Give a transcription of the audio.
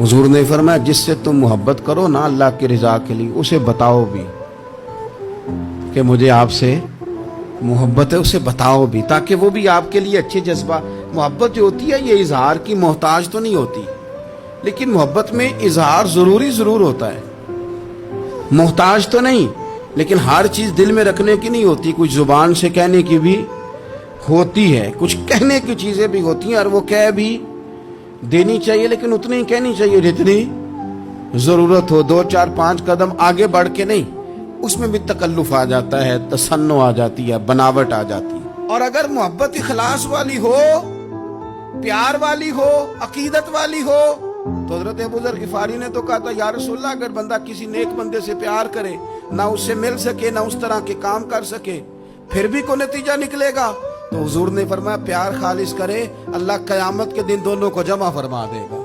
حضور نے فرمایا جس سے تم محبت کرو نا اللہ کی رضا کے لیے، اسے بتاؤ بھی کہ مجھے آپ سے محبت ہے، اسے بتاؤ بھی، تاکہ وہ بھی آپ کے لیے اچھے جذبہ۔ محبت جو ہوتی ہے یہ اظہار کی محتاج تو نہیں ہوتی، لیکن محبت میں اظہار ضرور ہوتا ہے، محتاج تو نہیں، لیکن ہر چیز دل میں رکھنے کی نہیں ہوتی، کچھ زبان سے کہنے کی بھی ہوتی ہے، کچھ کہنے کی چیزیں بھی ہوتی ہیں، اور وہ کہہ بھی دینی چاہیے، لیکن اتنی ہی کہنی چاہیے جتنی ضرورت ہو، 2 4 5 قدم آگے بڑھ کے نہیں، اس میں بھی تکلف آ جاتا ہے، تصنع آ جاتی ہے، بناوٹ آ جاتی ہے۔ اور اگر محبت اخلاص والی ہو، پیار والی ہو، عقیدت والی ہو، تو حضرت ابو ذر غفاری نے تو کہا تھا یا رسول اللہ اگر بندہ کسی نیک بندے سے پیار کرے، نہ اس سے مل سکے، نہ اس طرح کے کام کر سکے، پھر بھی کوئی نتیجہ نکلے گا، تو حضور نے فرمایا پیار خالص کرے، اللہ قیامت کے دن دونوں کو جمع فرما دے گا۔